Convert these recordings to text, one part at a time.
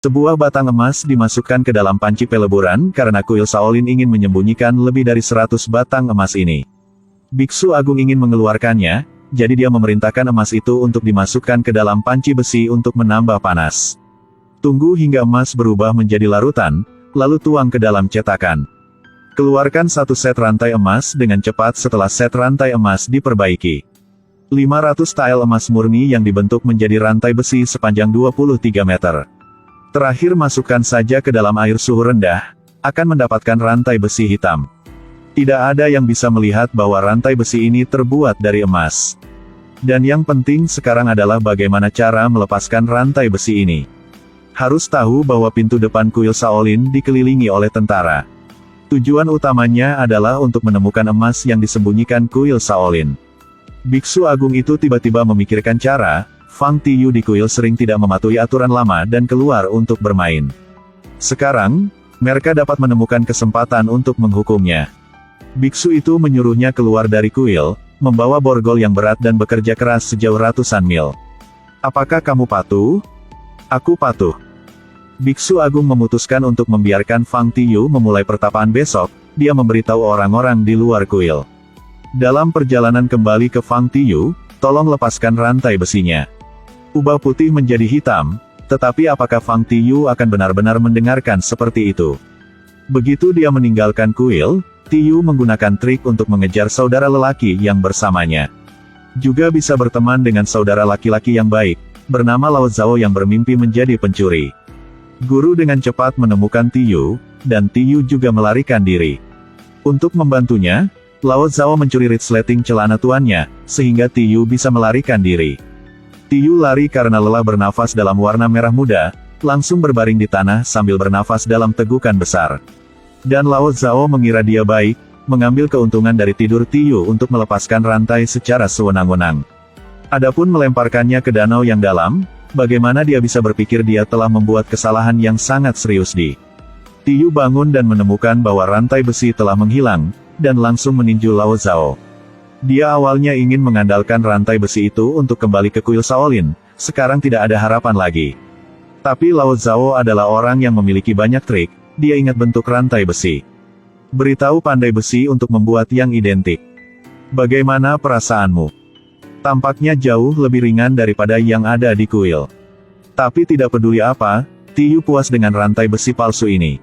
Sebuah batang emas dimasukkan ke dalam panci peleburan karena kuil Shaolin ingin menyembunyikan lebih dari 100 batang emas ini. Biksu Agung ingin mengeluarkannya, jadi dia memerintahkan emas itu untuk dimasukkan ke dalam panci besi untuk menambah panas. Tunggu hingga emas berubah menjadi larutan, lalu tuang ke dalam cetakan. Keluarkan satu set rantai emas dengan cepat setelah set rantai emas diperbaiki. 500 tile emas murni yang dibentuk menjadi rantai besi sepanjang 23 meter. Terakhir masukkan saja ke dalam air suhu rendah, akan mendapatkan rantai besi hitam. Tidak ada yang bisa melihat bahwa rantai besi ini terbuat dari emas. Dan yang penting sekarang adalah bagaimana cara melepaskan rantai besi ini. Harus tahu bahwa pintu depan kuil Shaolin dikelilingi oleh tentara. Tujuan utamanya adalah untuk menemukan emas yang disembunyikan kuil Shaolin. Biksu Agung itu tiba-tiba memikirkan cara, Fang Tiyu di kuil sering tidak mematuhi aturan lama dan keluar untuk bermain. Sekarang, mereka dapat menemukan kesempatan untuk menghukumnya. Biksu itu menyuruhnya keluar dari kuil, membawa borgol yang berat dan bekerja keras sejauh ratusan mil. Apakah kamu patuh? Aku patuh. Biksu Agung memutuskan untuk membiarkan Fang Tiyu memulai pertapaan besok, dia memberitahu orang-orang di luar kuil. Dalam perjalanan kembali ke Fang Tiyu, tolong lepaskan rantai besinya. Ubah putih menjadi hitam, tetapi apakah Fang Tiyu akan benar-benar mendengarkan seperti itu? Begitu dia meninggalkan kuil, Tiyu menggunakan trik untuk mengejar saudara lelaki yang bersamanya. Juga bisa berteman dengan saudara laki-laki yang baik, bernama Lao Zhao yang bermimpi menjadi pencuri. Guru dengan cepat menemukan Tiyu, dan Tiyu juga melarikan diri. Untuk membantunya, Lao Zhao mencuri resleting celana tuannya, sehingga Tiyu bisa melarikan diri. Tiyu lari karena lelah bernafas dalam warna merah muda, langsung berbaring di tanah sambil bernafas dalam tegukan besar. Dan Lao Zhao mengira dia baik, mengambil keuntungan dari tidur Tiyu untuk melepaskan rantai secara sewenang-wenang. Adapun melemparkannya ke danau yang dalam, bagaimana dia bisa berpikir dia telah membuat kesalahan yang sangat serius di. Tiyu bangun dan menemukan bahwa rantai besi telah menghilang, dan langsung meninju Lao Zhao. Dia awalnya ingin mengandalkan rantai besi itu untuk kembali ke kuil Shaolin, sekarang tidak ada harapan lagi. Tapi Lao Zhao adalah orang yang memiliki banyak trik, dia ingat bentuk rantai besi. Beritahu pandai besi untuk membuat yang identik. Bagaimana perasaanmu? Tampaknya jauh lebih ringan daripada yang ada di kuil. Tapi tidak peduli apa, Tiyu puas dengan rantai besi palsu ini.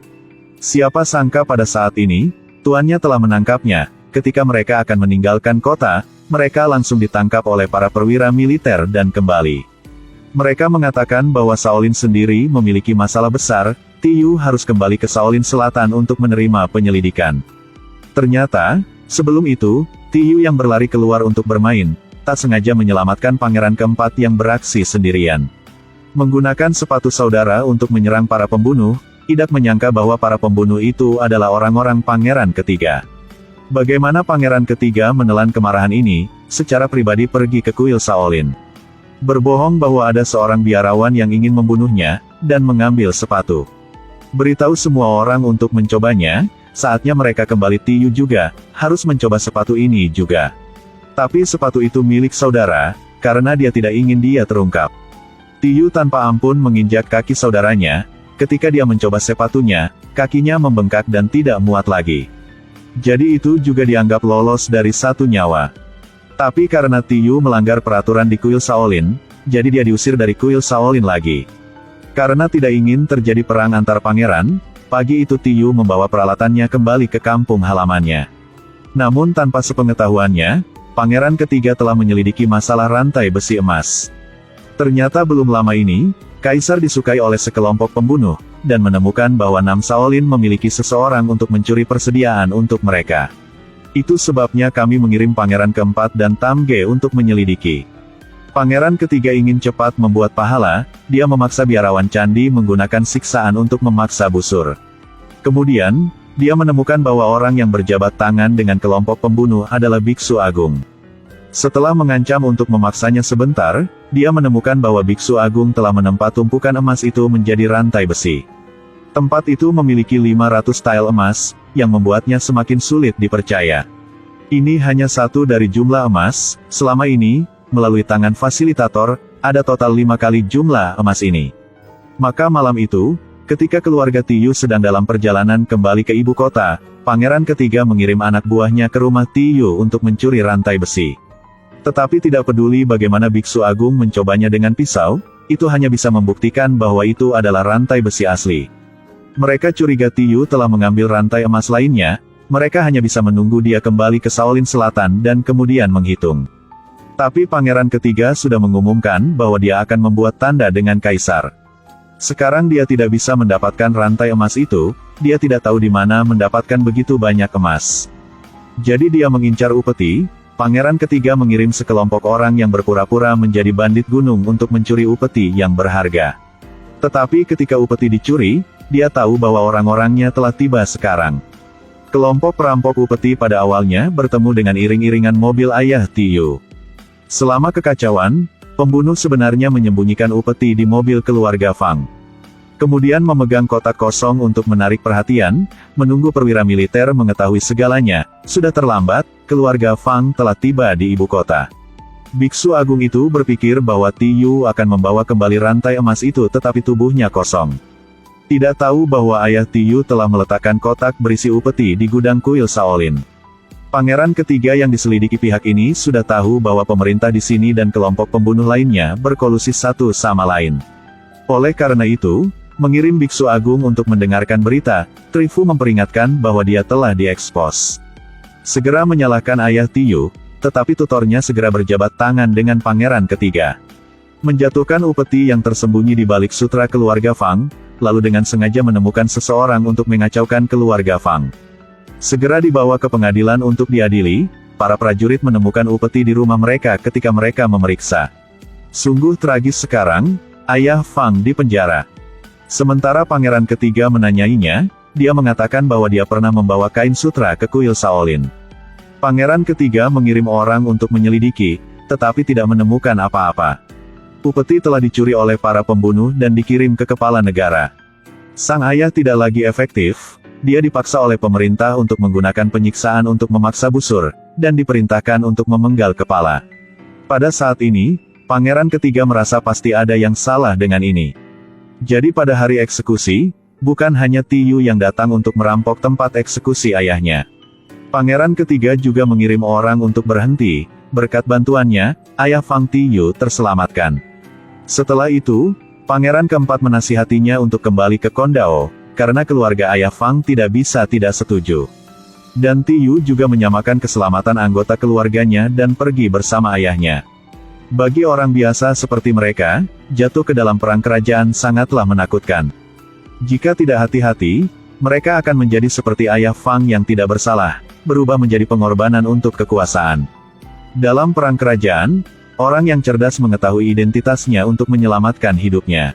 Siapa sangka pada saat ini, tuannya telah menangkapnya. Ketika mereka akan meninggalkan kota, mereka langsung ditangkap oleh para perwira militer dan kembali. Mereka mengatakan bahwa Shaolin sendiri memiliki masalah besar, Tiyu harus kembali ke Shaolin Selatan untuk menerima penyelidikan. Ternyata, sebelum itu, Tiyu yang berlari keluar untuk bermain, tak sengaja menyelamatkan pangeran keempat yang beraksi sendirian. Menggunakan sepatu saudara untuk menyerang para pembunuh, Idak menyangka bahwa para pembunuh itu adalah orang-orang pangeran ketiga. Bagaimana pangeran ketiga menelan kemarahan ini, secara pribadi pergi ke kuil Shaolin. Berbohong bahwa ada seorang biarawan yang ingin membunuhnya, dan mengambil sepatu. Beritahu semua orang untuk mencobanya, saatnya mereka kembali. Tiyu juga, harus mencoba sepatu ini juga. Tapi sepatu itu milik saudara, karena dia tidak ingin dia terungkap. Tiyu tanpa ampun menginjak kaki saudaranya, ketika dia mencoba sepatunya, kakinya membengkak dan tidak muat lagi. Jadi itu juga dianggap lolos dari satu nyawa. Tapi karena Tiyu melanggar peraturan di kuil Shaolin, jadi dia diusir dari kuil Shaolin lagi. Karena tidak ingin terjadi perang antar pangeran, pagi itu Tiyu membawa peralatannya kembali ke kampung halamannya. Namun tanpa sepengetahuannya, pangeran ketiga telah menyelidiki masalah rantai besi emas. Ternyata belum lama ini, Kaisar disukai oleh sekelompok pembunuh, dan menemukan bahwa Nam Shaolin memiliki seseorang untuk mencuri persediaan untuk mereka. Itu sebabnya kami mengirim pangeran keempat dan Tam Ge untuk menyelidiki. Pangeran ketiga ingin cepat membuat pahala, dia memaksa biarawan candi menggunakan siksaan untuk memaksa busur. Kemudian, dia menemukan bahwa orang yang berjabat tangan dengan kelompok pembunuh adalah Biksu Agung. Setelah mengancam untuk memaksanya sebentar, dia menemukan bahwa Biksu Agung telah menempa tumpukan emas itu menjadi rantai besi. Tempat itu memiliki 500 tile emas, yang membuatnya semakin sulit dipercaya. Ini hanya satu dari jumlah emas, selama ini, melalui tangan fasilitator, ada total 5 kali jumlah emas ini. Maka malam itu, ketika keluarga Tiyu sedang dalam perjalanan kembali ke ibu kota, pangeran ketiga mengirim anak buahnya ke rumah Tiyu untuk mencuri rantai besi. Tetapi tidak peduli bagaimana biksu agung mencobanya dengan pisau, itu hanya bisa membuktikan bahwa itu adalah rantai besi asli. Mereka curiga Tiyu telah mengambil rantai emas lainnya, mereka hanya bisa menunggu dia kembali ke Shaolin Selatan dan kemudian menghitung. Tapi pangeran ketiga sudah mengumumkan bahwa dia akan membuat tanda dengan kaisar. Sekarang dia tidak bisa mendapatkan rantai emas itu, dia tidak tahu di mana mendapatkan begitu banyak emas. Jadi dia mengincar upeti, pangeran ketiga mengirim sekelompok orang yang berpura-pura menjadi bandit gunung untuk mencuri upeti yang berharga. Tetapi ketika upeti dicuri, dia tahu bahwa orang-orangnya telah tiba sekarang. Kelompok perampok upeti pada awalnya bertemu dengan iring-iringan mobil ayah Tiyu. Selama kekacauan, pembunuh sebenarnya menyembunyikan upeti di mobil keluarga Fang. Kemudian memegang kotak kosong untuk menarik perhatian, menunggu perwira militer mengetahui segalanya. Sudah terlambat, keluarga Fang telah tiba di ibu kota. Biksu agung itu berpikir bahwa Tiyu akan membawa kembali rantai emas itu tetapi tubuhnya kosong. Tidak tahu bahwa ayah Tiyu telah meletakkan kotak berisi upeti di gudang kuil Shaolin. Pangeran ketiga yang diselidiki pihak ini sudah tahu bahwa pemerintah di sini dan kelompok pembunuh lainnya berkolusi satu sama lain. Oleh karena itu, mengirim biksu agung untuk mendengarkan berita, Trifu memperingatkan bahwa dia telah diekspos. Segera menyalahkan ayah Tiyu, tetapi tutornya segera berjabat tangan dengan pangeran ketiga. Menjatuhkan upeti yang tersembunyi di balik sutra keluarga Fang, lalu dengan sengaja menemukan seseorang untuk mengacaukan keluarga Fang. Segera dibawa ke pengadilan untuk diadili, para prajurit menemukan upeti di rumah mereka ketika mereka memeriksa. Sungguh tragis sekarang, ayah Fang di penjara. Sementara pangeran ketiga menanyainya, dia mengatakan bahwa dia pernah membawa kain sutra ke kuil Shaolin. Pangeran ketiga mengirim orang untuk menyelidiki, tetapi tidak menemukan apa-apa. Upeti telah dicuri oleh para pembunuh dan dikirim ke kepala negara. Sang ayah tidak lagi efektif. Dia dipaksa oleh pemerintah untuk menggunakan penyiksaan untuk memaksa busur, dan diperintahkan untuk memenggal kepala. Pada saat ini, pangeran ketiga merasa pasti ada yang salah dengan ini. Jadi pada hari eksekusi, bukan hanya Tiyu yang datang untuk merampok tempat eksekusi ayahnya. Pangeran ketiga juga mengirim orang untuk berhenti, berkat bantuannya, ayah Fang Tiyu terselamatkan. Setelah itu, pangeran keempat menasihatinya untuk kembali ke Kondao, karena keluarga ayah Fang tidak bisa tidak setuju. Dan Tiyu juga menyamakan keselamatan anggota keluarganya dan pergi bersama ayahnya. Bagi orang biasa seperti mereka, jatuh ke dalam perang kerajaan sangatlah menakutkan. Jika tidak hati-hati, mereka akan menjadi seperti ayah Fang yang tidak bersalah, berubah menjadi pengorbanan untuk kekuasaan. Dalam perang kerajaan, orang yang cerdas mengetahui identitasnya untuk menyelamatkan hidupnya.